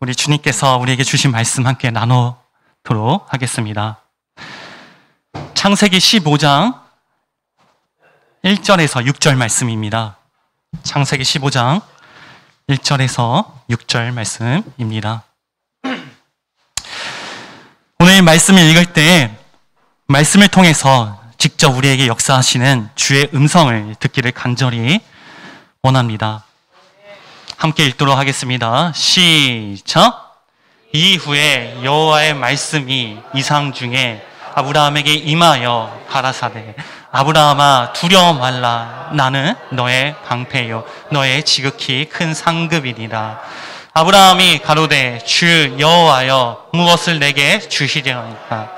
우리 주님께서 우리에게 주신 말씀 함께 나누도록 하겠습니다. 창세기 15장 1절에서 6절 말씀입니다. 창세기 15장 1절에서 6절 말씀입니다. 오늘 말씀을 읽을 때 말씀을 통해서 직접 우리에게 역사하시는 주의 음성을 듣기를 간절히 원합니다. 함께 읽도록 하겠습니다. 시작! 이후에 여호와의 말씀이 이상 중에 아브라함에게 임하여 가라사대 아브라함아 두려워 말라. 나는 너의 방패요 너의 지극히 큰 상급이니라. 아브라함이 가로되 주 여호와여 무엇을 내게 주시려니까.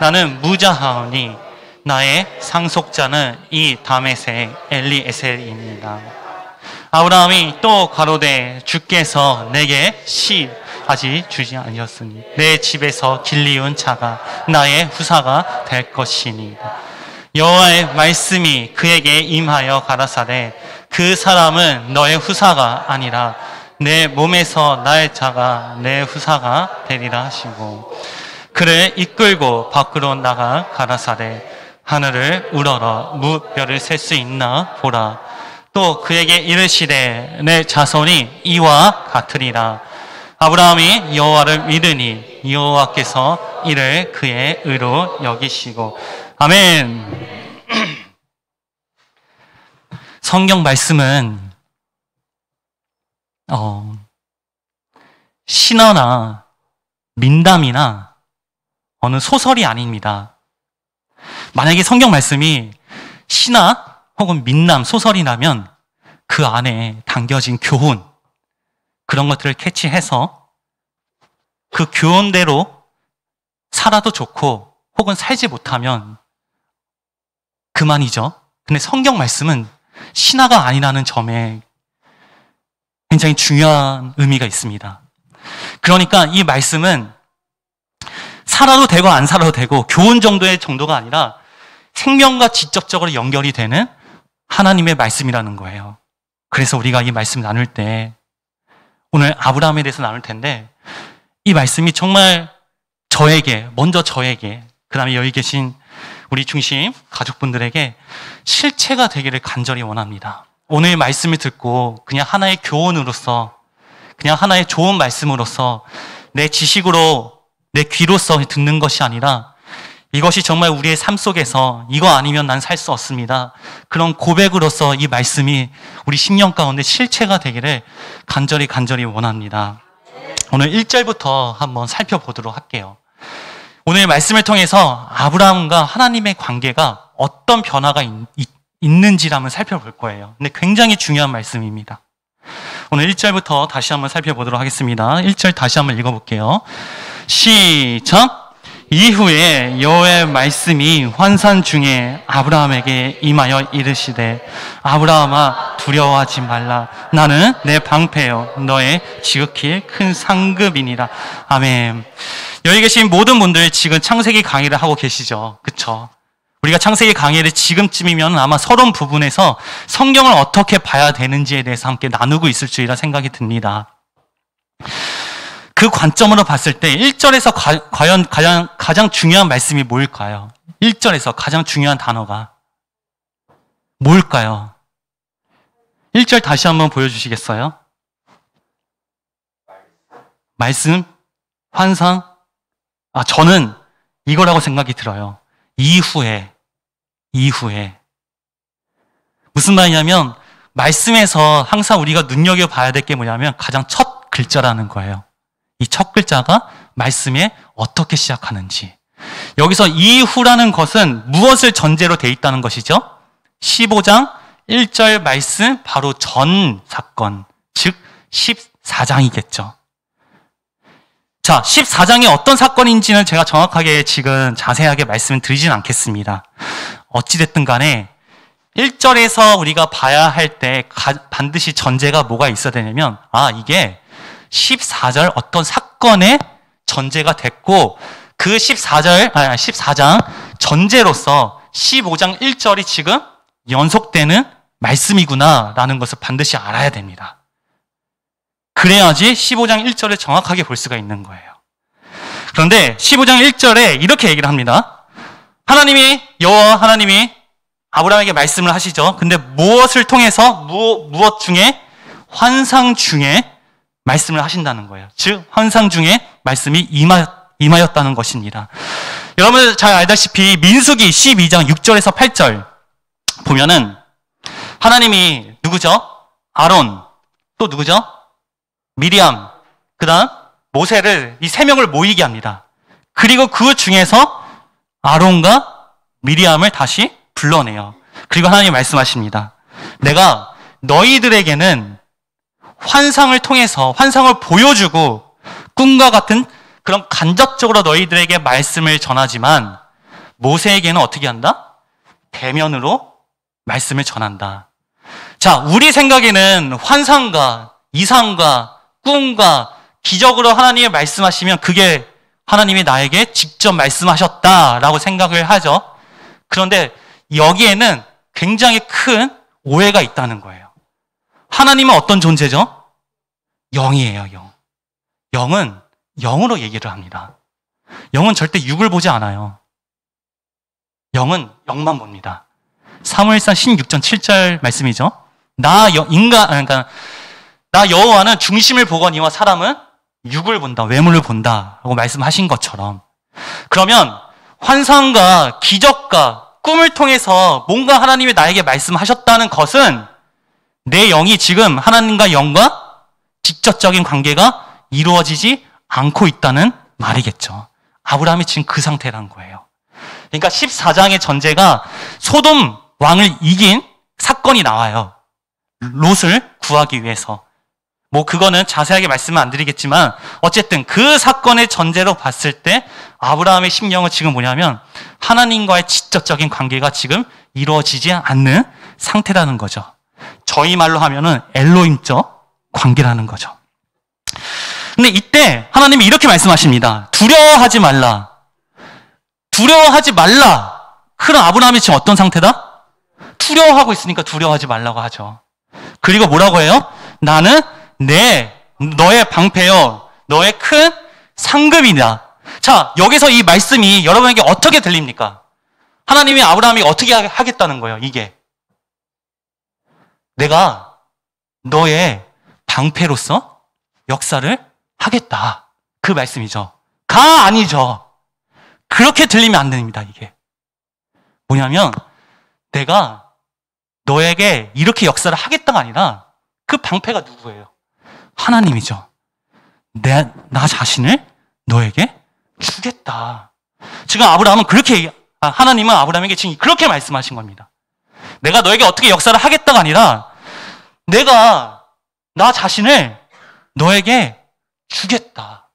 나는 무자하오니 나의 상속자는 이 다메섹 엘리에셀입니다. 아브라함이 또 가로되 주께서 내게 시 아직 주지 아니었으니 내 집에서 길리운 자가 나의 후사가 될 것이니. 여호와의 말씀이 그에게 임하여 가라사대 그 사람은 너의 후사가 아니라 내 몸에서 나의 자가 내 후사가 되리라 하시고 그를 이끌고 밖으로 나가 가라사대 하늘을 우러러 무별을 셀 수 있나 보라. 또 그에게 이르시되 내 자손이 이와 같으리라. 아브라함이 여호와를 믿으니 여호와께서 이를 그의 의로 여기시고. 아멘. 성경 말씀은 신화나 민담이나 어느 소설이 아닙니다. 만약에 성경 말씀이 신화 혹은 민남 소설이라면 그 안에 담겨진 교훈, 그런 것들을 캐치해서 그 교훈대로 살아도 좋고 혹은 살지 못하면 그만이죠. 근데 성경 말씀은 신화가 아니라는 점에 굉장히 중요한 의미가 있습니다. 그러니까 이 말씀은 살아도 되고 안 살아도 되고 교훈 정도의 정도가 아니라 생명과 직접적으로 연결이 되는 하나님의 말씀이라는 거예요. 그래서 우리가 이 말씀 나눌 때 오늘 아브라함에 대해서 나눌 텐데 이 말씀이 정말 먼저 저에게 그 다음에 여기 계신 우리 중심 가족분들에게 실체가 되기를 간절히 원합니다. 오늘 말씀을 듣고 그냥 하나의 교훈으로서 그냥 하나의 좋은 말씀으로서 내 지식으로 내 귀로서 듣는 것이 아니라 이것이 정말 우리의 삶 속에서 이거 아니면 난 살 수 없습니다. 그런 고백으로서 이 말씀이 우리 심령 가운데 실체가 되기를 간절히 원합니다. 오늘 1절부터 한번 살펴보도록 할게요. 오늘 말씀을 통해서 아브라함과 하나님의 관계가 어떤 변화가 있는지를 한번 살펴볼 거예요. 근데 굉장히 중요한 말씀입니다. 오늘 1절부터 다시 한번 살펴보도록 하겠습니다. 1절 다시 한번 읽어볼게요. 시작! 이후에 여호와의 말씀이 환상 중에 아브라함에게 임하여 이르시되 아브라함아 두려워하지 말라. 나는 내 방패요 너의 지극히 큰 상급이니라. 아멘. 여기 계신 모든 분들 지금 창세기 강의를 하고 계시죠? 그쵸? 우리가 창세기 강의를 지금쯤이면 아마 서론 부분에서 성경을 어떻게 봐야 되는지에 대해서 함께 나누고 있을 줄이라 생각이 듭니다. 그 관점으로 봤을 때 1절에서 과연 가장 중요한 말씀이 뭘까요? 1절에서 가장 중요한 단어가 뭘까요? 1절 다시 한번 보여주시겠어요? 말씀? 환상? 저는 이거라고 생각이 들어요. 이후에. 무슨 말이냐면 말씀에서 항상 우리가 눈여겨봐야 될 게 뭐냐면 가장 첫 글자라는 거예요. 이 첫 글자가 말씀에 어떻게 시작하는지. 여기서 이후라는 것은 무엇을 전제로 돼 있다는 것이죠? 15장 1절 말씀 바로 전 사건, 즉 14장이겠죠. 자, 14장이 어떤 사건인지는 제가 정확하게 지금 자세하게 말씀을 드리진 않겠습니다. 어찌됐든 간에 1절에서 우리가 봐야 할 때 반드시 전제가 뭐가 있어야 되냐면 이게 14절 어떤 사건의 전제가 됐고 그 14장 전제로서 15장 1절이 지금 연속되는 말씀이구나라는 것을 반드시 알아야 됩니다. 그래야지 15장 1절을 정확하게 볼 수가 있는 거예요. 그런데 15장 1절에 이렇게 얘기를 합니다. 여호와 하나님이 아브라함에게 말씀을 하시죠. 근데 무엇을 통해서 무엇 중에 환상 중에 말씀을 하신다는 거예요. 즉 환상 중에 말씀이 임하였다는 것입니다. 여러분 잘 알다시피 민수기 12장 6절에서 8절 보면은 하나님이 누구죠? 아론, 또 누구죠? 미리암, 그 다음 모세를 이 세 명을 모이게 합니다. 그리고 그 중에서 아론과 미리암을 다시 불러내요. 그리고 하나님이 말씀하십니다. 내가 너희들에게는 환상을 통해서 환상을 보여주고 꿈과 같은 그런 간접적으로 너희들에게 말씀을 전하지만 모세에게는 어떻게 한다? 대면으로 말씀을 전한다. 자, 우리 생각에는 환상과 이상과 꿈과 기적으로 하나님이 말씀하시면 그게 하나님이 나에게 직접 말씀하셨다라고 생각을 하죠. 그런데 여기에는 굉장히 큰 오해가 있다는 거예요. 하나님은 어떤 존재죠? 영이에요, 영. 영은 영으로 얘기를 합니다. 영은 절대 육을 보지 않아요. 영은 영만 봅니다. 사무엘상 16장 7절 말씀이죠. 나 여호와는 중심을 보거니와 사람은 육을 본다, 외모를 본다라고 말씀하신 것처럼, 그러면 환상과 기적과 꿈을 통해서 뭔가 하나님이 나에게 말씀하셨다는 것은 내 영이 지금 하나님과 영과 직접적인 관계가 이루어지지 않고 있다는 말이겠죠. 아브라함이 지금 그 상태란 거예요. 그러니까 14장의 전제가 소돔 왕을 이긴 사건이 나와요. 롯을 구하기 위해서. 그거는 자세하게 말씀은 안 드리겠지만 어쨌든 그 사건의 전제로 봤을 때 아브라함의 심령은 지금 뭐냐면 하나님과의 직접적인 관계가 지금 이루어지지 않는 상태라는 거죠. 저희 말로 하면은 엘로힘적 관계라는 거죠. 근데 이때 하나님이 이렇게 말씀하십니다. 두려워하지 말라. 두려워하지 말라. 그럼 아브라함이 지금 어떤 상태다? 두려워하고 있으니까 두려워하지 말라고 하죠. 그리고 뭐라고 해요? 나는 너의 방패요, 너의 큰 상급이다. 자, 여기서 이 말씀이 여러분에게 어떻게 들립니까? 하나님이 아브라함에게 어떻게 하겠다는 거예요, 이게. 내가 너의 방패로서 역사를 하겠다. 그 말씀이죠. 아니죠. 그렇게 들리면 안 됩니다, 이게. 뭐냐면, 내가 너에게 이렇게 역사를 하겠다가 아니라 그 방패가 누구예요? 하나님이죠. 나 자신을 너에게 주겠다. 지금 하나님은 아브라함에게 지금 그렇게 말씀하신 겁니다. 내가 너에게 어떻게 역사를 하겠다가 아니라 내가 나 자신을 너에게 주겠다.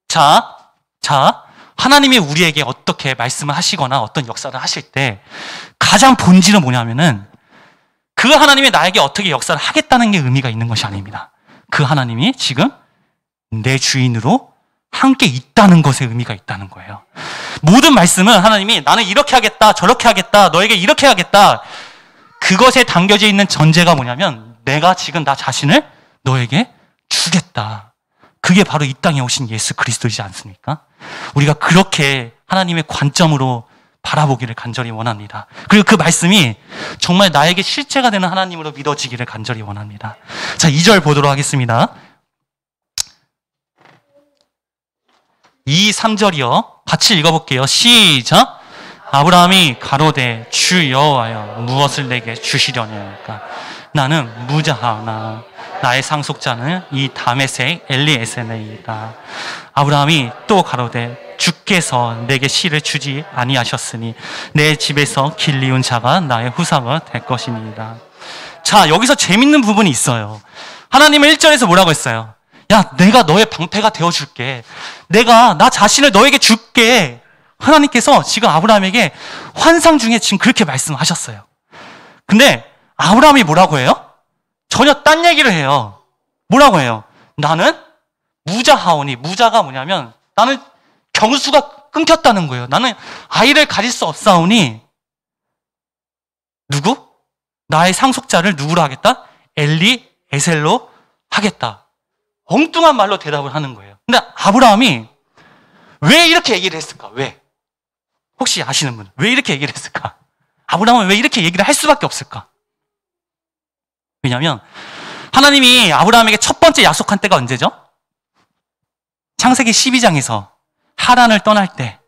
자, 하나님이 우리에게 어떻게 말씀을 하시거나 어떤 역사를 하실 때 가장 본질은 뭐냐면은 그 하나님이 나에게 어떻게 역사를 하겠다는 게 의미가 있는 것이 아닙니다. 그 하나님이 지금 내 주인으로 함께 있다는 것에 의미가 있다는 거예요. 모든 말씀은 하나님이 나는 이렇게 하겠다, 저렇게 하겠다, 너에게 이렇게 하겠다. 그것에 담겨져 있는 전제가 뭐냐면 내가 지금 나 자신을 너에게 주겠다. 그게 바로 이 땅에 오신 예수 그리스도이지 않습니까? 우리가 그렇게 하나님의 관점으로 바라보기를 간절히 원합니다. 그리고 그 말씀이 정말 나에게 실제가 되는 하나님으로 믿어지기를 간절히 원합니다. 자, 2절 보도록 하겠습니다. 2, 3절이요. 같이 읽어볼게요. 시작. 아브라함이 가로되 주 여호와여 무엇을 내게 주시려니까? 나는 무자하나 나의 상속자는 이 다메섹 엘리에셀이다. 아브라함이 또 가로되 주께서 내게 씨를 주지 아니하셨으니 내 집에서 길리운 자가 나의 후사가 될 것입니다. 자, 여기서 재밌는 부분이 있어요. 하나님은 1절에서 뭐라고 했어요? 야, 내가 너의 방패가 되어줄게. 내가 나 자신을 너에게 줄게. 하나님께서 지금 아브라함에게 환상 중에 지금 그렇게 말씀하셨어요. 근데 아브라함이 뭐라고 해요? 전혀 딴 얘기를 해요. 뭐라고 해요? 나는 무자하오니, 무자가 뭐냐면 나는 경수가 끊겼다는 거예요. 나는 아이를 가질 수 없사오니 누구? 나의 상속자를 누구로 하겠다? 엘리에셀로 하겠다. 엉뚱한 말로 대답을 하는 거예요. 근데 아브라함이 왜 이렇게 얘기를 했을까? 왜? 혹시 아시는 분, 왜 이렇게 얘기를 했을까? 아브라함은 왜 이렇게 얘기를 할 수밖에 없을까? 왜냐하면 하나님이 아브라함에게 첫 번째 약속한 때가 언제죠? 창세기 12장에서 하란을 떠날 때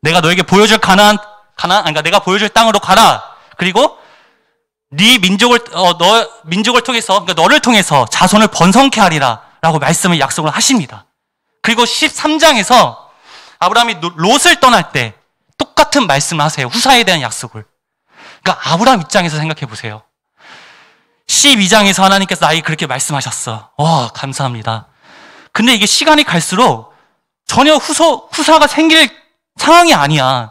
내가 너에게 보여줄 그러니까 내가 보여줄 땅으로 가라. 그리고 네 민족을 통해서, 그러니까 너를 통해서 자손을 번성케 하리라 라고 말씀을 약속을 하십니다. 그리고 13장에서 아브라함이 롯을 떠날 때 똑같은 말씀을 하세요. 후사에 대한 약속을. 그러니까 아브라함 입장에서 생각해 보세요. 12장에서 하나님께서 나에게 그렇게 말씀하셨어. 와, 감사합니다. 근데 이게 시간이 갈수록 전혀 후사가 생길 상황이 아니야.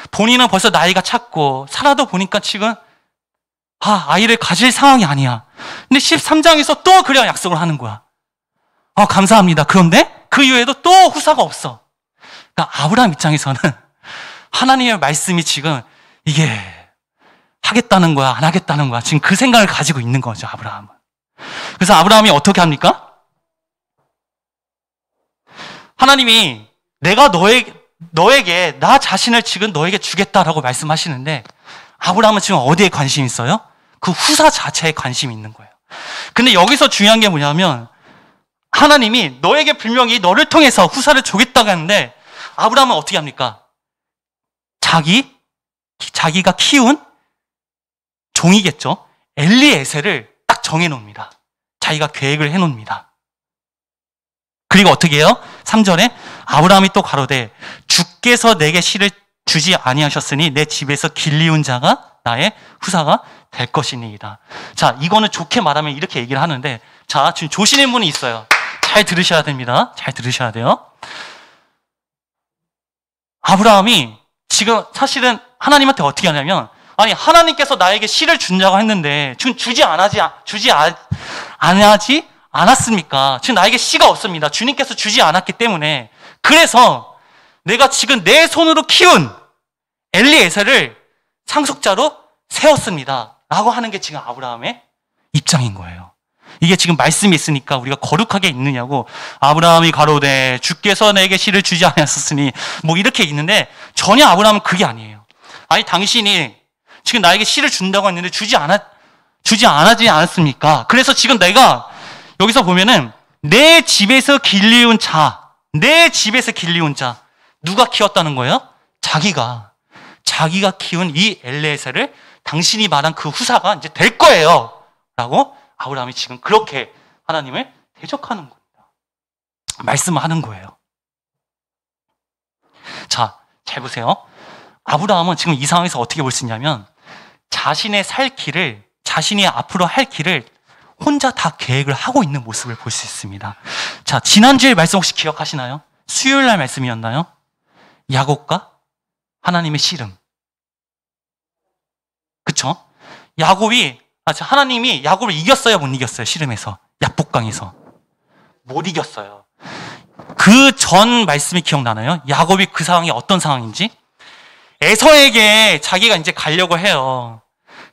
본인은 벌써 나이가 찼고 살아도 보니까 지금 아이를 가질 상황이 아니야. 근데 13장에서 또 그냥 약속을 하는 거야. 감사합니다. 그런데 그 이후에도 또 후사가 없어. 그러니까 아브라함 입장에서는 하나님의 말씀이 지금 이게 하겠다는 거야, 안 하겠다는 거야. 지금 그 생각을 가지고 있는 거죠, 아브라함은. 그래서 아브라함이 어떻게 합니까? 하나님이 내가 너에게 나 자신을 지금 너에게 주겠다라고 말씀하시는데 아브라함은 지금 어디에 관심이 있어요? 그 후사 자체에 관심이 있는 거예요. 근데 여기서 중요한 게 뭐냐면 하나님이 너에게 분명히 너를 통해서 후사를 주겠다고 하는데 아브라함은 어떻게 합니까? 자기가 키운 종이겠죠. 엘리에셀을 딱 정해놓습니다. 자기가 계획을 해놓습니다. 그리고 어떻게 해요? 3절에 아브라함이 또 가로되 주께서 내게 씨를 주지 아니하셨으니 내 집에서 길리운 자가 나의 후사가 될 것이니이다. 자, 이거는 좋게 말하면 이렇게 얘기를 하는데 자, 지금 조시는 분이 있어요. 잘 들으셔야 됩니다. 잘 들으셔야 돼요. 아브라함이 지금 사실은 하나님한테 어떻게 하냐면 아니 하나님께서 나에게 씨를 준다고 했는데 지금 주지 않았습니까? 지금 나에게 씨가 없습니다. 주님께서 주지 않았기 때문에 그래서 내가 지금 내 손으로 키운 엘리에셀을 상속자로 세웠습니다. 라고 하는 게 지금 아브라함의 입장인 거예요. 이게 지금 말씀이 있으니까 우리가 거룩하게 읽느냐고 아브라함이 가로되 주께서 내게 씨를 주지 않았으니 뭐 이렇게 있는데 전혀 아브라함은 그게 아니에요. 아니 당신이 지금 나에게 씨를 준다고 했는데 주지 않았지 않았습니까? 그래서 지금 내가 여기서 보면은 내 집에서 길리운 자 누가 키웠다는 거예요? 자기가 키운 이 엘리에셀을 당신이 말한 그 후사가 이제 될 거예요. 라고 아브라함이 지금 그렇게 하나님을 대적하는 겁니다. 말씀하는 거예요. 자, 잘 보세요. 아브라함은 지금 이 상황에서 어떻게 볼 수 있냐면 자신이 앞으로 할 길을 혼자 다 계획을 하고 있는 모습을 볼 수 있습니다. 자, 지난주에 말씀 혹시 기억하시나요? 수요일 날 말씀이었나요? 야곱과 하나님의 씨름. 그쵸? 하나님이 야곱을 이겼어요? 못 이겼어요? 씨름에서. 약복강에서. 못 이겼어요. 그 전 말씀이 기억나나요? 야곱이 그 상황이 어떤 상황인지? 에서에게 자기가 이제 가려고 해요.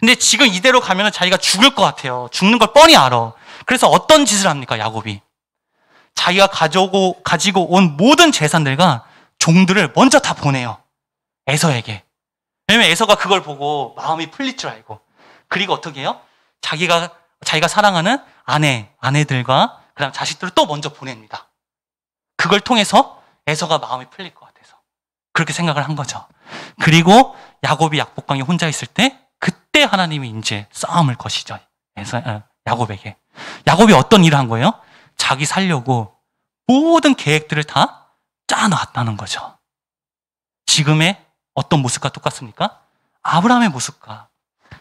근데 지금 이대로 가면 자기가 죽을 것 같아요. 죽는 걸 뻔히 알아. 그래서 어떤 짓을 합니까, 야곱이? 자기가 가지고 온 모든 재산들과 종들을 먼저 다 보내요. 에서에게. 왜냐면 에서가 그걸 보고 마음이 풀릴 줄 알고. 그리고 어떻게 해요? 자기가 사랑하는 아내들과 그다음 자식들을 또 먼저 보냅니다. 그걸 통해서 에서가 마음이 풀릴 것 같아서. 그렇게 생각을 한 거죠. 그리고 야곱이 약복강에 혼자 있을 때 그때 하나님이 이제 싸움을 거시죠. 야곱에게. 야곱이 어떤 일을 한 거예요? 자기 살려고 모든 계획들을 다 짜놨다는 거죠. 지금의 어떤 모습과 똑같습니까? 아브라함의 모습과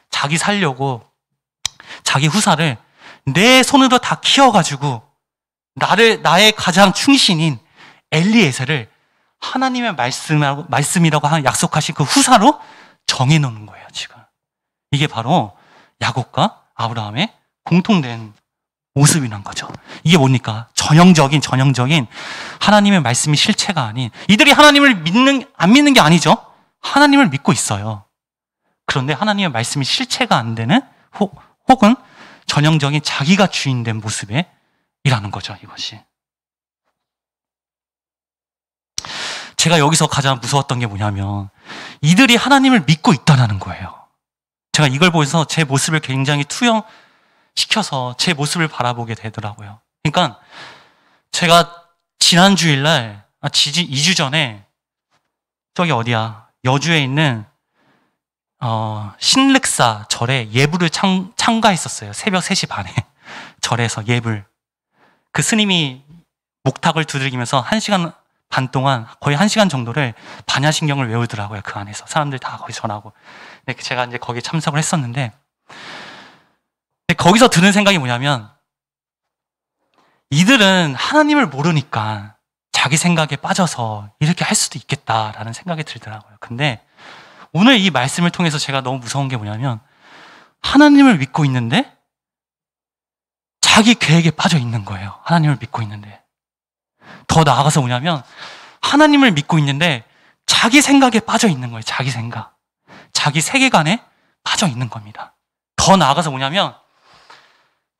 자기 살려고 자기 후사를 내 손으로 다 키워가지고 나의 가장 충신인 엘리에셀을 하나님의 말씀이라고 약속하신 그 후사로 정해놓는 거예요, 지금. 이게 바로 야곱과 아브라함의 공통된 모습이란 거죠. 이게 뭡니까? 전형적인 하나님의 말씀이 실체가 아닌, 이들이 하나님을 안 믿는 게 아니죠. 하나님을 믿고 있어요. 그런데 하나님의 말씀이 실체가 안 되는 혹은 전형적인 자기가 주인된 모습의 거죠, 이것이. 제가 여기서 가장 무서웠던 게 뭐냐면 이들이 하나님을 믿고 있다는 거예요. 제가 이걸 보면서 제 모습을 굉장히 투영시켜서 제 모습을 바라보게 되더라고요. 그러니까 제가 지난 주일날, 2주 전에 저기 어디야, 여주에 있는 신륵사 절에 예불을 참가했었어요. 새벽 3시 반에 절에서 예불. 그 스님이 목탁을 두들기면서 1시간 반 동안 거의 1시간 정도를 반야신경을 외우더라고요. 그 안에서 사람들 다 거기 전하고. 근데 제가 이제 거기에 참석을 했었는데, 근데 거기서 드는 생각이 뭐냐면 이들은 하나님을 모르니까 자기 생각에 빠져서 이렇게 할 수도 있겠다라는 생각이 들더라고요. 근데 오늘 이 말씀을 통해서 제가 너무 무서운 게 뭐냐면 하나님을 믿고 있는데 자기 계획에 빠져 있는 거예요. 하나님을 믿고 있는데. 더 나아가서 뭐냐면 하나님을 믿고 있는데 자기 생각에 빠져 있는 거예요. 자기 생각. 자기 세계관에 빠져 있는 겁니다. 더 나아가서 뭐냐면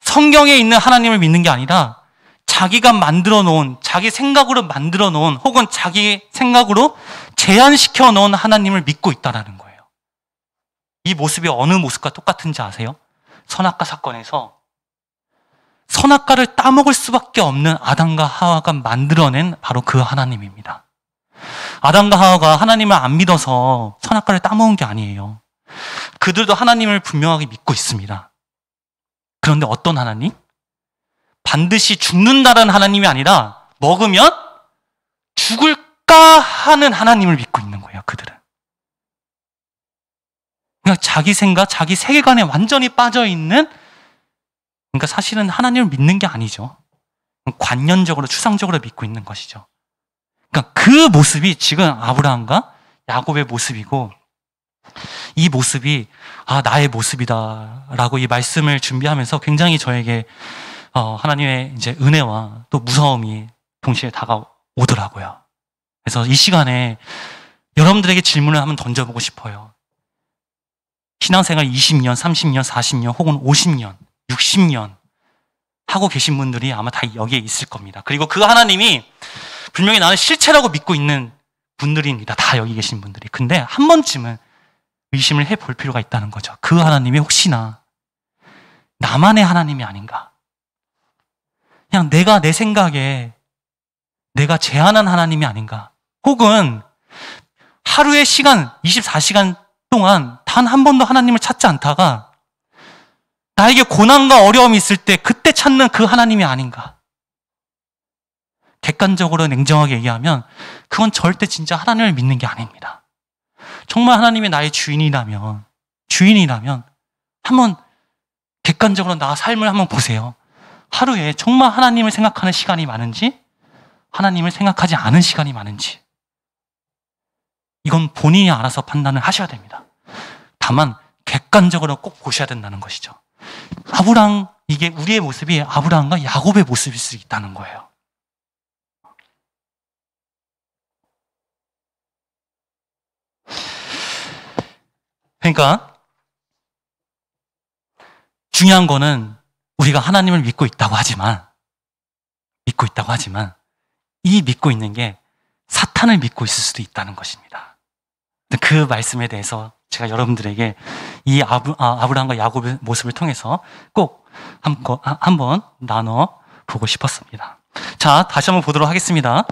성경에 있는 하나님을 믿는 게 아니라 자기가 만들어 놓은, 자기 생각으로 만들어 놓은 혹은 자기 생각으로 제한시켜 놓은 하나님을 믿고 있다는 거예요. 이 모습이 어느 모습과 똑같은지 아세요? 선악과 사건에서 선악과를 따먹을 수밖에 없는 아담과 하와가 만들어낸 바로 그 하나님입니다. 아담과 하와가 하나님을 안 믿어서 선악과를 따먹은 게 아니에요. 그들도 하나님을 분명하게 믿고 있습니다. 그런데 어떤 하나님? 반드시 죽는다는 하나님이 아니라 먹으면 죽을까 하는 하나님을 믿고 있는 거예요, 그들은. 그러니까 자기 생각, 자기 세계관에 완전히 빠져있는, 그러니까 사실은 하나님을 믿는 게 아니죠. 관념적으로, 추상적으로 믿고 있는 것이죠. 그러니까 그 모습이 지금 아브라함과 야곱의 모습이고, 이 모습이 나의 모습이다라고 이 말씀을 준비하면서 굉장히 저에게 하나님의 이제 은혜와 또 무서움이 동시에 다가오더라고요. 그래서 이 시간에 여러분들에게 질문을 한번 던져보고 싶어요. 신앙생활 20년, 30년, 40년 혹은 50년, 60년 하고 계신 분들이 아마 다 여기에 있을 겁니다. 그리고 그 하나님이 분명히 나는 실체라고 믿고 있는 분들입니다. 다 여기 계신 분들이. 근데 한 번쯤은 의심을 해볼 필요가 있다는 거죠. 그 하나님이 혹시나 나만의 하나님이 아닌가? 그냥 내가 내 생각에 내가 제한한 하나님이 아닌가? 혹은 하루의 시간, 24시간 동안 단 한 번도 하나님을 찾지 않다가 나에게 고난과 어려움이 있을 때 그때 찾는 그 하나님이 아닌가? 객관적으로 냉정하게 얘기하면 그건 절대 진짜 하나님을 믿는 게 아닙니다. 정말 하나님이 나의 주인이라면 한번 객관적으로 나 삶을 한번 보세요. 하루에 정말 하나님을 생각하는 시간이 많은지 하나님을 생각하지 않은 시간이 많은지 이건 본인이 알아서 판단을 하셔야 됩니다. 다만 객관적으로 꼭 보셔야 된다는 것이죠. 아브라함, 이게 우리의 모습이 아브라함과 야곱의 모습일 수 있다는 거예요. 그러니까 중요한 거는 우리가 하나님을 믿고 있다고 하지만 이 믿고 있는 게 사탄을 믿고 있을 수도 있다는 것입니다. 그 말씀에 대해서 제가 여러분들에게 이 아브라함과 야곱의 모습을 통해서 꼭 한번 나눠보고 싶었습니다. 자, 다시 한번 보도록 하겠습니다.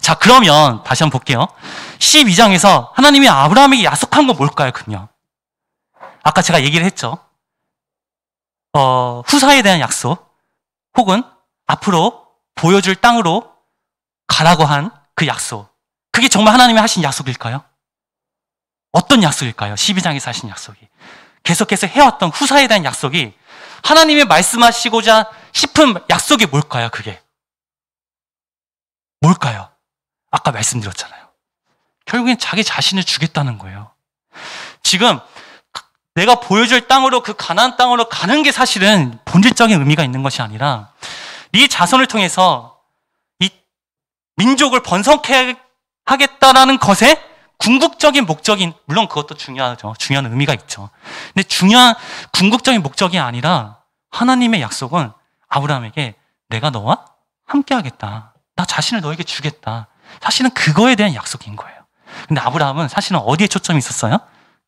자, 그러면 다시 한번 볼게요. 12장에서 하나님이 아브라함에게 약속한 건 뭘까요, 그럼요? 아까 제가 얘기를 했죠. 후사에 대한 약속, 혹은 앞으로 보여줄 땅으로 가라고 한 그 약속. 그게 정말 하나님이 하신 약속일까요? 어떤 약속일까요? 12장에서 하신 약속이. 계속해서 해왔던 후사에 대한 약속이 하나님이 말씀하시고자 싶은 약속이 뭘까요, 그게? 뭘까요? 아까 말씀드렸잖아요. 결국엔 자기 자신을 주겠다는 거예요. 지금 내가 보여줄 땅으로, 그 가나안 땅으로 가는 게 사실은 본질적인 의미가 있는 것이 아니라 네 자손을 통해서 이 민족을 번성케 하겠다라는 것에 궁극적인 목적인, 물론 그것도 중요하죠. 중요한 의미가 있죠. 근데 중요한 궁극적인 목적이 아니라 하나님의 약속은 아브라함에게 내가 너와 함께 하겠다. 나 자신을 너에게 주겠다. 사실은 그거에 대한 약속인 거예요. 근데 아브라함은 사실은 어디에 초점이 있었어요?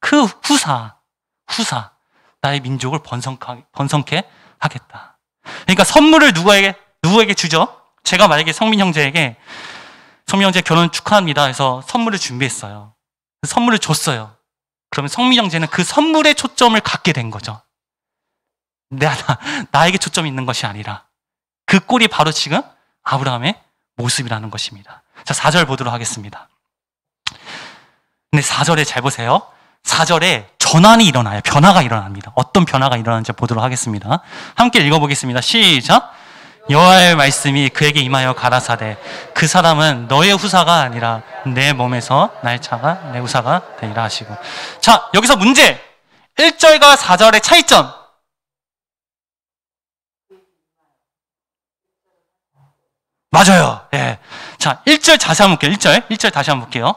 그 후사. 나의 민족을 번성케 하겠다. 그러니까 선물을 누구에게 주죠? 제가 만약에 성민 형제 결혼 축하합니다 해서 선물을 준비했어요. 선물을 줬어요. 그러면 성민 형제는 그 선물에 초점을 갖게 된 거죠. 나에게 초점이 있는 것이 아니라 그 꼴이 바로 지금 아브라함의 모습이라는 것입니다. 자, 4절 보도록 하겠습니다. 근데 4절에 잘 보세요. 4절에 전환이 일어나요. 변화가 일어납니다. 어떤 변화가 일어나는지 보도록 하겠습니다. 함께 읽어보겠습니다. 시작! 여호와의 말씀이 그에게 임하여 가라사대 그 사람은 너의 후사가 아니라 내 몸에서 나의 차가 내 후사가 되리라 하시고. 자, 여기서 문제! 1절과 4절의 차이점. 맞아요. 예. 자, 1절 다시 한번 볼게요. 1절 다시 한번 볼게요.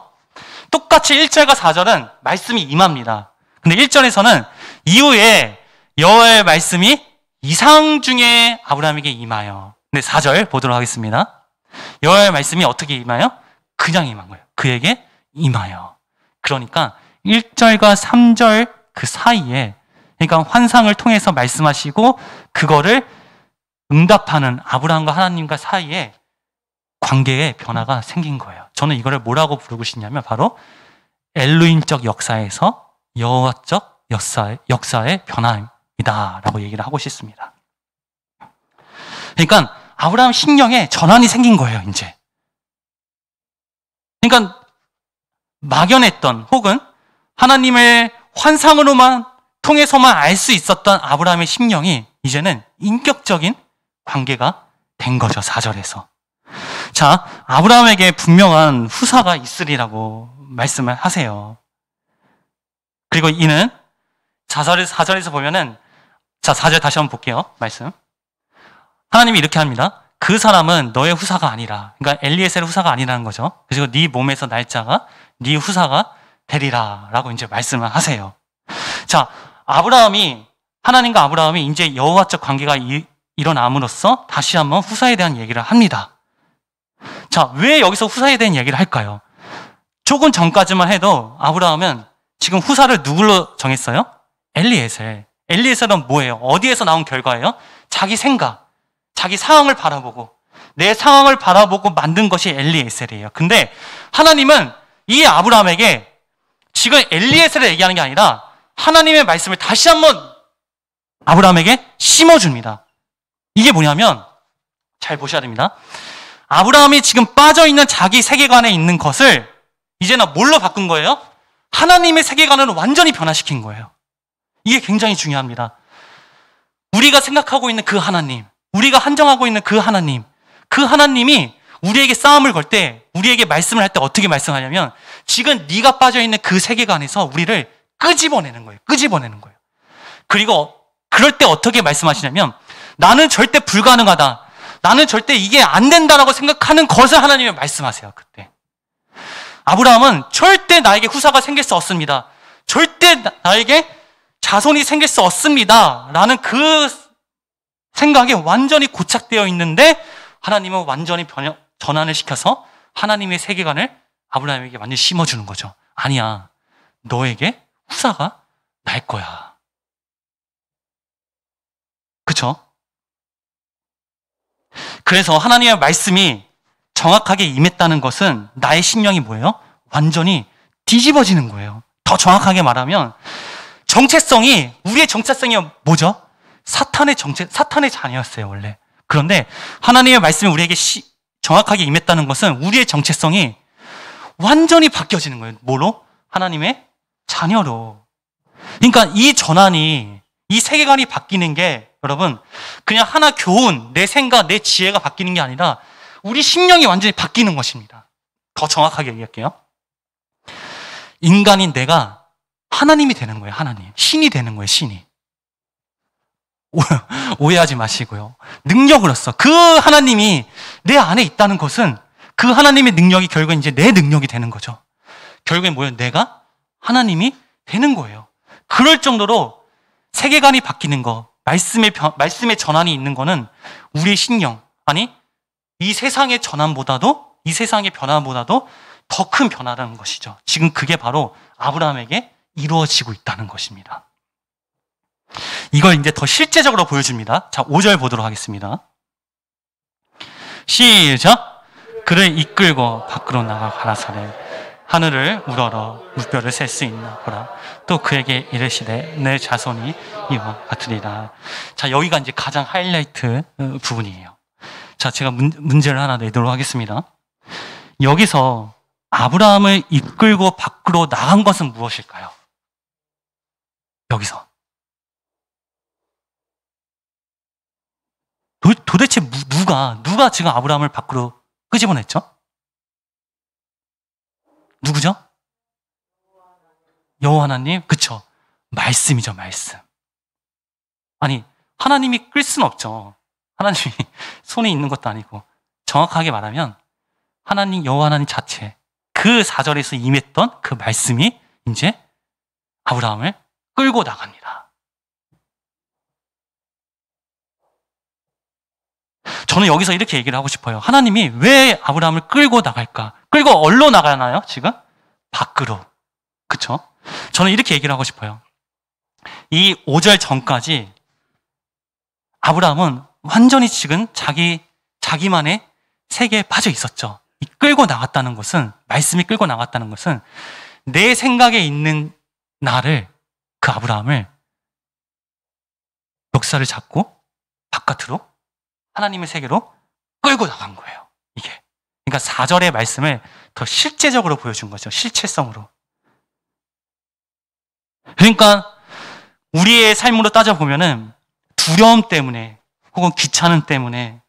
똑같이 1절과 4절은 말씀이 임합니다. 근데 1절에서는 이후에 여호와의 말씀이 이상 중에 아브라함에게 임하여. 근데 4절 보도록 하겠습니다. 여호와의 말씀이 어떻게 임하여? 그냥 임한 거예요. 그에게 임하여. 그러니까 1절과 3절 그 사이에, 그러니까 환상을 통해서 말씀하시고 그거를 응답하는 아브라함과 하나님과 사이에 관계의 변화가 생긴 거예요. 저는 이거를 뭐라고 부르고 싶냐면 바로 엘로힘적 역사에서 여호와적 역사의 변화이다라고 얘기를 하고 싶습니다. 그러니까 아브라함 심령에 전환이 생긴 거예요, 이제. 그러니까 막연했던 혹은 하나님의 환상으로만 통해서만 알 수 있었던 아브라함의 심령이 이제는 인격적인 관계가 된 거죠, 4절에서. 자, 아브라함에게 분명한 후사가 있으리라고 말씀을 하세요. 그리고 이는 4절에서 보면은, 자, 4절 다시 한번 볼게요. 말씀. 하나님이 이렇게 합니다. 그 사람은 너의 후사가 아니라, 그러니까 엘리에셀의 후사가 아니라는 거죠. 그리고 네 몸에서 날짜가 네 후사가 되리라 라고 이제 말씀을 하세요. 자, 하나님과 아브라함이 이제 여호와적 관계가 일어남으로써 다시 한번 후사에 대한 얘기를 합니다. 자, 왜 여기서 후사에 대한 얘기를 할까요? 조금 전까지만 해도 아브라함은 지금 후사를 누구로 정했어요? 엘리에셀. 엘리에셀은 뭐예요? 어디에서 나온 결과예요? 자기 생각, 자기 상황을 바라보고, 내 상황을 바라보고 만든 것이 엘리에셀이에요. 근데 하나님은 이 아브라함에게 지금 엘리에셀을 얘기하는 게 아니라 하나님의 말씀을 다시 한번 아브라함에게 심어줍니다. 이게 뭐냐면, 잘 보셔야 됩니다. 아브라함이 지금 빠져있는 자기 세계관에 있는 것을 이제는 뭘로 바꾼 거예요? 하나님의 세계관으로 완전히 변화시킨 거예요. 이게 굉장히 중요합니다. 우리가 생각하고 있는 그 하나님, 우리가 한정하고 있는 그 하나님이 우리에게 싸움을 걸 때, 우리에게 말씀을 할 때 어떻게 말씀하냐면 지금 네가 빠져있는 그 세계관에서 우리를 끄집어내는 거예요. 그리고 그럴 때 어떻게 말씀하시냐면 나는 절대 불가능하다. 나는 절대 이게 안 된다라고 생각하는 것을 하나님이 말씀하세요. 그때 아브라함은 절대 나에게 후사가 생길 수 없습니다. 절대 나에게 자손이 생길 수 없습니다. 라는 그 생각이 완전히 고착되어 있는데 하나님은 완전히 전환을 시켜서 하나님의 세계관을 아브라함에게 완전히 심어주는 거죠. 아니야, 너에게 후사가 날 거야. 그쵸? 그래서 하나님의 말씀이 정확하게 임했다는 것은 나의 심령이 뭐예요? 완전히 뒤집어지는 거예요. 더 정확하게 말하면 우리의 정체성이 뭐죠? 사탄의 자녀였어요, 원래. 그런데 하나님의 말씀이 우리에게 정확하게 임했다는 것은 우리의 정체성이 완전히 바뀌어지는 거예요. 뭐로? 하나님의 자녀로. 그러니까 이 전환이, 이 세계관이 바뀌는 게 여러분 그냥 하나 교훈, 내 생각, 내 지혜가 바뀌는 게 아니라 우리 심령이 완전히 바뀌는 것입니다. 더 정확하게 얘기할게요. 인간인 내가 하나님이 되는 거예요. 하나님. 신이 되는 거예요. 신이. 오해하지 마시고요. 능력으로서 그 하나님이 내 안에 있다는 것은 그 하나님의 능력이 결국엔 이제 내 능력이 되는 거죠. 결국엔 뭐예요? 내가 하나님이 되는 거예요. 그럴 정도로 세계관이 바뀌는 거, 말씀의 전환이 있는 거는 우리의 신령, 아니 이 세상의 전환보다도, 이 세상의 변화보다도 더 큰 변화라는 것이죠. 지금 그게 바로 아브라함에게 이루어지고 있다는 것입니다. 이걸 이제 더 실제적으로 보여줍니다. 자, 5절 보도록 하겠습니다. 시작! 그를 이끌고 밖으로 나가 가라사대 하늘을 우러러 물결을 셀 수 있나 보라. 또 그에게 이르시되 내 자손이 이와 같으리라. 자, 여기가 이제 가장 하이라이트 부분이에요. 자, 제가 문제를 하나 내도록 하겠습니다. 여기서 아브라함을 이끌고 밖으로 나간 것은 무엇일까요? 여기서 도대체 누가 지금 아브라함을 밖으로 끄집어냈죠? 누구죠? 여호와 하나님? 그쵸? 말씀이죠, 말씀. 아니, 하나님이 끌 수는 없죠. 하나님이 손에 있는 것도 아니고, 정확하게 말하면 하나님, 여호와 하나님 자체, 그 4절에서 임했던 그 말씀이 이제 아브라함을 끌고 나갑니다. 저는 여기서 이렇게 얘기를 하고 싶어요. 하나님이 왜 아브라함을 끌고 나갈까? 끌고 어디로 나가나요, 지금? 밖으로. 그쵸? 저는 이렇게 얘기를 하고 싶어요. 이 5절 전까지 아브라함은 완전히 지금 자기만의 세계에 빠져 있었죠. 이 끌고 나갔다는 것은, 말씀이 끌고 나갔다는 것은 내 생각에 있는 나를, 그 아브라함을 역사를 잡고 바깥으로 하나님의 세계로 끌고 나간 거예요. 이게. 그러니까 4절의 말씀을 더 실제적으로 보여준 거죠. 실체성으로. 그러니까 우리의 삶으로 따져보면은 두려움 때문에, 혹은 귀찮음 때문에,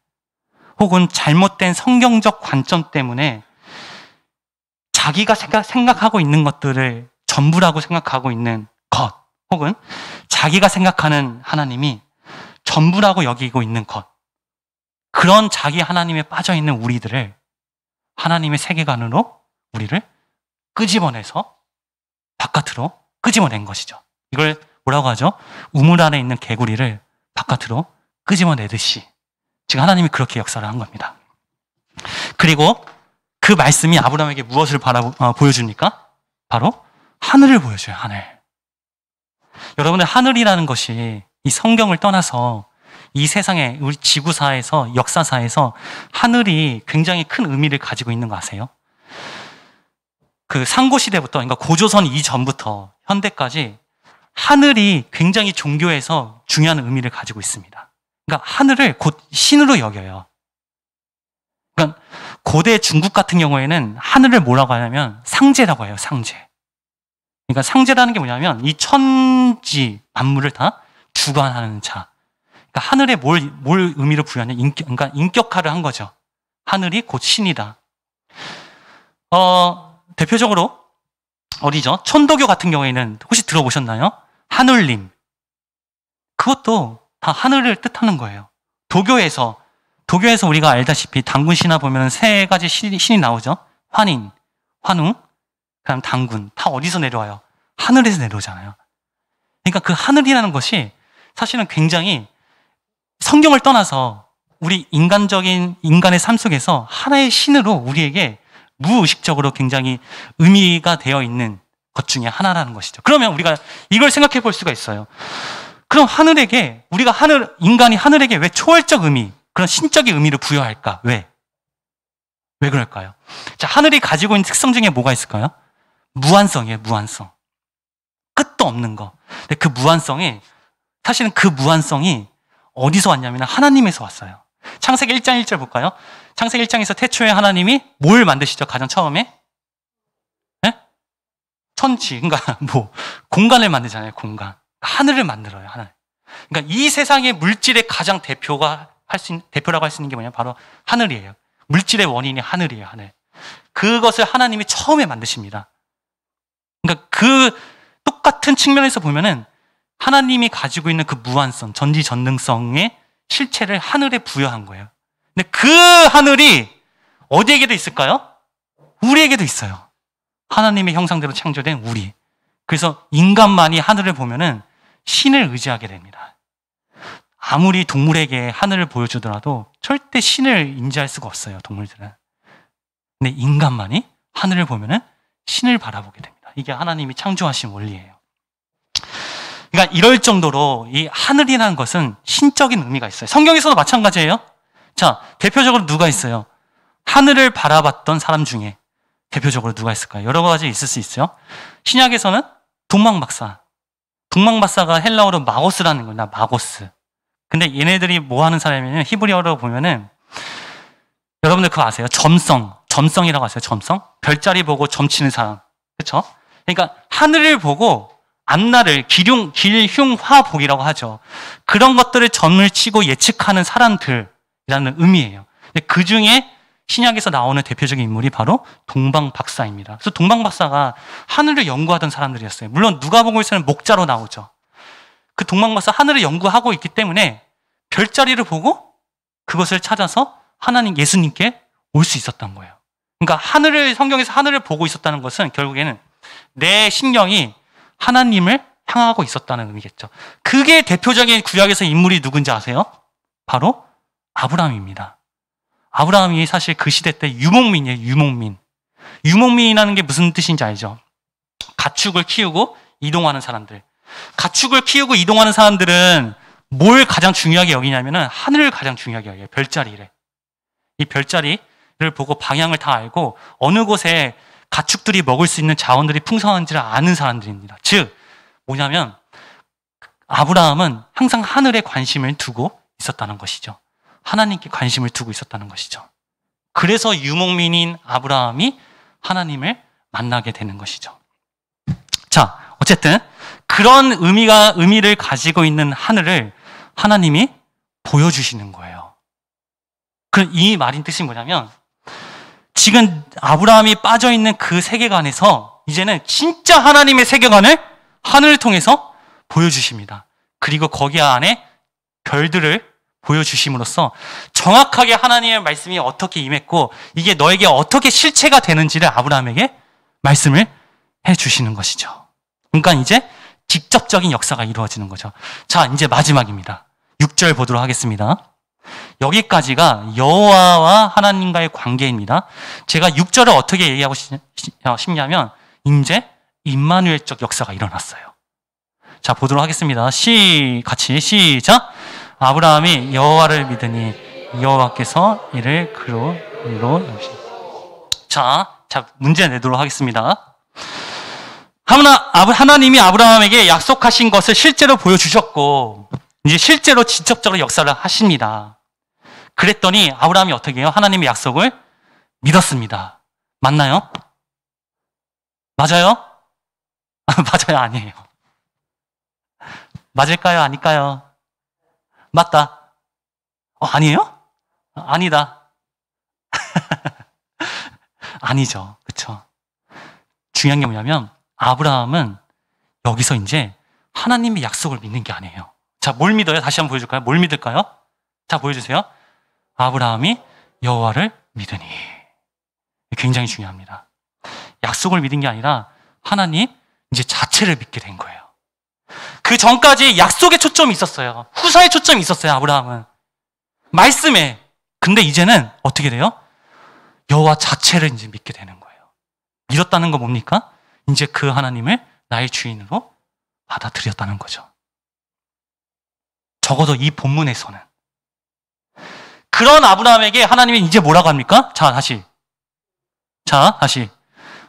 혹은 잘못된 성경적 관점 때문에 자기가 생각하고 있는 것들을 전부라고 생각하고 있는 것, 혹은 자기가 생각하는 하나님이 전부라고 여기고 있는 것, 그런 자기 하나님에 빠져 있는 우리들을 하나님의 세계관으로 우리를 끄집어내서 바깥으로 끄집어낸 것이죠. 이걸 뭐라고 하죠? 우물 안에 있는 개구리를 바깥으로 끄집어내듯이 지금 하나님이 그렇게 역사를 한 겁니다. 그리고 그 말씀이 아브라함에게 무엇을 보여줍니까? 바로 하늘을 보여줘요. 하늘. 여러분의 하늘이라는 것이 이 성경을 떠나서 이 세상에, 우리 지구사에서, 역사사에서 하늘이 굉장히 큰 의미를 가지고 있는 거 아세요? 그 상고시대부터, 그러니까 고조선 이전부터 현대까지 하늘이 굉장히 종교에서 중요한 의미를 가지고 있습니다. 그러니까 하늘을 곧 신으로 여겨요. 그러니까 고대 중국 같은 경우에는 하늘을 뭐라고 하냐면 상제라고 해요, 상제. 그러니까 상제라는 게 뭐냐면 이 천지 만물을 다 주관하는 자. 그러니까 하늘에 뭘 의미로 부여하냐? 그러니까 인격화를 한 거죠. 하늘이 곧 신이다. 대표적으로 어디죠? 천도교 같은 경우에는 혹시 들어보셨나요? 하늘님. 그것도 다 하늘을 뜻하는 거예요. 도교에서 우리가 알다시피 단군 신화 보면 3가지 신이 나오죠. 환인, 환웅, 그다음 단군. 다 어디서 내려와요? 하늘에서 내려오잖아요. 그러니까 그 하늘이라는 것이 사실은 굉장히 성경을 떠나서 우리 인간의 삶 속에서 하나의 신으로 우리에게 무의식적으로 굉장히 의미가 되어 있는 것 중에 하나라는 것이죠. 그러면 우리가 이걸 생각해 볼 수가 있어요. 그럼 인간이 하늘에게 왜 초월적 의미, 그런 신적인 의미를 부여할까? 왜 그럴까요? 자, 하늘이 가지고 있는 특성 중에 뭐가 있을까요? 무한성이에요, 무한성. 끝도 없는 거. 근데 그 무한성이, 사실은 그 무한성이 어디서 왔냐면 하나님에서 왔어요. 창세기 1장 1절 볼까요? 창세기 1장에서 태초에 하나님이 뭘 만드시죠? 가장 처음에? 네? 천지, 그러니까 공간을 만들잖아요, 공간. 하늘을 만들어요, 하늘. 그러니까 이 세상의 물질의 가장 대표라고 할 수 있는 게 뭐냐? 바로 하늘이에요. 물질의 원인이 하늘이에요, 하늘. 그것을 하나님이 처음에 만드십니다. 그러니까 그 똑같은 측면에서 보면은 하나님이 가지고 있는 그 무한성, 전지전능성의 실체를 하늘에 부여한 거예요. 근데 그 하늘이 어디에게도 있을까요? 우리에게도 있어요. 하나님의 형상대로 창조된 우리. 그래서 인간만이 하늘을 보면은 신을 의지하게 됩니다. 아무리 동물에게 하늘을 보여주더라도 절대 신을 인지할 수가 없어요, 동물들은. 근데 인간만이 하늘을 보면은 신을 바라보게 됩니다. 이게 하나님이 창조하신 원리예요. 그러니까 이럴 정도로 이 하늘이라는 것은 신적인 의미가 있어요. 성경에서도 마찬가지예요. 자, 대표적으로 누가 있어요? 하늘을 바라봤던 사람 중에 대표적으로 누가 있을까요? 여러 가지 있을 수 있어요. 신약에서는 동방박사. 동방박사가 헬라어로 마고스라는 거예요. 마고스. 근데 얘네들이 뭐 하는 사람이냐면 히브리어로 보면은 여러분들 그거 아세요? 점성이라고 아세요? 점성? 별자리 보고 점치는 사람. 그렇죠? 그러니까 하늘을 보고 앞날을 길흉화복이라고 하죠. 그런 것들을 점을 치고 예측하는 사람들이라는 의미예요. 그 중에 신약에서 나오는 대표적인 인물이 바로 동방박사입니다. 그래서 동방박사가 하늘을 연구하던 사람들이었어요. 물론 누가복음에서는 목자로 나오죠. 그 동방박사 하늘을 연구하고 있기 때문에 별자리를 보고 그것을 찾아서 하나님 예수님께 올 수 있었던 거예요. 그러니까 성경에서 하늘을 보고 있었다는 것은 결국에는 내 신경이 하나님을 향하고 있었다는 의미겠죠. 그게 대표적인 구약에서 인물이 누군지 아세요? 바로 아브라함입니다. 아브라함이 사실 그 시대 때 유목민이에요. 유목민. 유목민이라는 게 무슨 뜻인지 알죠? 가축을 키우고 이동하는 사람들. 가축을 키우고 이동하는 사람들은 뭘 가장 중요하게 여기냐면은 하늘을 가장 중요하게 여겨요. 별자리를. 이 별자리를 보고 방향을 다 알고 어느 곳에 가축들이 먹을 수 있는 자원들이 풍성한지를 아는 사람들입니다. 즉 뭐냐면 아브라함은 항상 하늘에 관심을 두고 있었다는 것이죠. 하나님께 관심을 두고 있었다는 것이죠. 그래서 유목민인 아브라함이 하나님을 만나게 되는 것이죠. 자, 어쨌든 그런 의미를 가지고 있는 하늘을 하나님이 보여주시는 거예요. 그럼 이 말인 뜻이 뭐냐면 지금 아브라함이 빠져있는 그 세계관에서 이제는 진짜 하나님의 세계관을 하늘을 통해서 보여주십니다. 그리고 거기 안에 별들을 보여주심으로써 정확하게 하나님의 말씀이 어떻게 임했고 이게 너에게 어떻게 실체가 되는지를 아브라함에게 말씀을 해주시는 것이죠. 그러니까 이제 직접적인 역사가 이루어지는 거죠. 자, 이제 마지막입니다. 6절 보도록 하겠습니다. 여기까지가 여호와와 하나님과의 관계입니다. 제가 6절을 어떻게 얘기하고 싶냐면 이제 임마누엘적 역사가 일어났어요. 자, 보도록 하겠습니다. 같이 시작. 아브라함이 여호와를 믿으니 여호와께서 이를 그로 자, 문제 내도록 하겠습니다. 하나님이 아브라함에게 약속하신 것을 실제로 보여주셨고 이제 실제로 직접적으로 역사를 하십니다. 그랬더니 아브라함이 어떻게 해요? 하나님의 약속을 믿었습니다. 맞나요? 맞아요? 맞아요? 아니에요? 맞을까요? 아닐까요? 맞다. 아니에요? 아니다. 아니죠. 그렇죠? 중요한 게 뭐냐면 아브라함은 여기서 이제 하나님의 약속을 믿는 게 아니에요. 자, 뭘 믿어요? 다시 한번 보여줄까요? 뭘 믿을까요? 자, 보여주세요. 아브라함이 여호와를 믿으니. 굉장히 중요합니다. 약속을 믿은 게 아니라 하나님 이제 자체를 믿게 된 거예요. 그 전까지 약속에 초점이 있었어요. 후사에 초점이 있었어요, 아브라함은. 말씀에. 근데 이제는 어떻게 돼요? 여호와 자체를 이제 믿게 되는 거예요. 믿었다는 거 뭡니까? 이제 그 하나님을 나의 주인으로 받아들였다는 거죠. 적어도 이 본문에서는. 그런 아브라함에게 하나님이 이제 뭐라고 합니까? 자, 다시.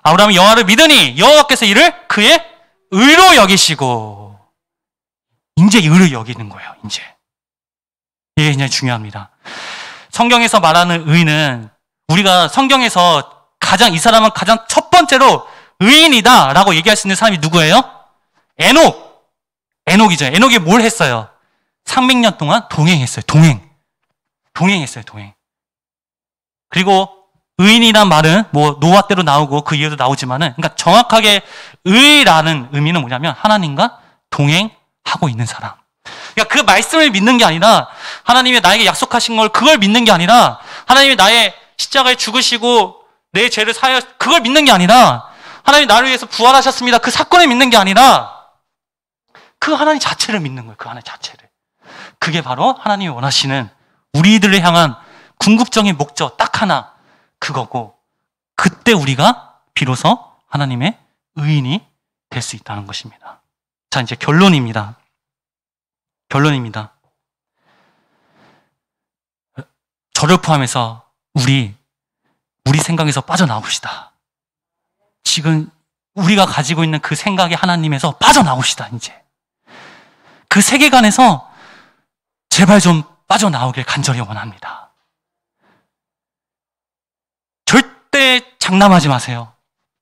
아브라함이 여호와를 믿으니 여호와께서 이를 그의 의로 여기시고 이제 의로 여기는 거예요. 이제. 이게 굉장히 중요합니다. 성경에서 말하는 의는 우리가 성경에서 이 사람은 가장 첫 번째로 의인이다라고 얘기할 수 있는 사람이 누구예요? 에녹이죠. 에녹이 뭘 했어요? 300년 동안 동행했어요. 동행했어요. 그리고 의인이란 말은 뭐 노아 때로 나오고 그 이후에도 나오지만은 그러니까 정확하게 의라는 의미는 뭐냐면 하나님과 동행하고 있는 사람. 그러니까 그 말씀을 믿는 게 아니라 하나님이 나에게 약속하신 걸 그걸 믿는 게 아니라 하나님이 나의 십자가에 죽으시고 내 죄를 사하여 그걸 믿는 게 아니라 하나님이 나를 위해서 부활하셨습니다. 그 사건을 믿는 게 아니라 그 하나님 자체를 믿는 거예요. 그 하나님 자체를. 그게 바로 하나님이 원하시는 우리들을 향한 궁극적인 목적 딱 하나, 그거고, 그때 우리가 비로소 하나님의 의인이 될 수 있다는 것입니다. 자, 이제 결론입니다. 저를 포함해서 우리 생각에서 빠져나옵시다. 지금 우리가 가지고 있는 그 생각의 하나님에서 빠져나옵시다, 이제. 그 세계관에서 제발 좀 빠져나오길 간절히 원합니다. 절대 장담하지 마세요.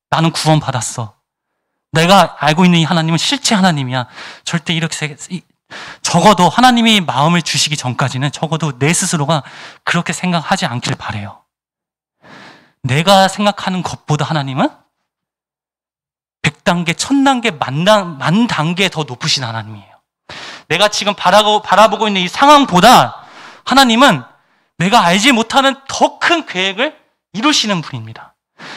나는 구원받았어. 내가 알고 있는 이 하나님은 실제 하나님이야. 절대 이렇게, 적어도 하나님이 마음을 주시기 전까지는 적어도 내 스스로가 그렇게 생각하지 않길 바라요. 내가 생각하는 것보다 하나님은 100단계, 1000단계, 만 단계 더 높으신 하나님이에요. 내가 지금 바라보고 있는 이 상황보다 하나님은 내가 알지 못하는 더 큰 계획을 이루시는 분입니다.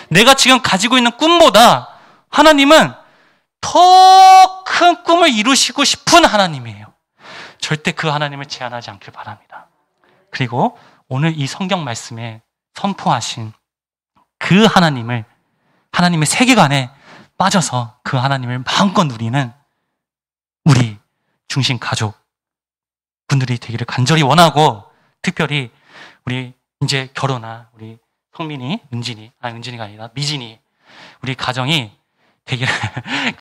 내가 지금 가지고 있는 꿈보다 하나님은 더 큰 꿈을 이루시고 싶은 하나님이에요. 절대 그 하나님을 제한하지 않길 바랍니다. 그리고 오늘 이 성경 말씀에 선포하신 그 하나님의 세계관에 빠져서 그 하나님을 마음껏 누리는 우리 중심 가족 분들이 되기를 간절히 원하고, 특별히 우리 이제 결혼한 우리 성민이, 은진이가 아니라 미진이, 우리 가정이 되기를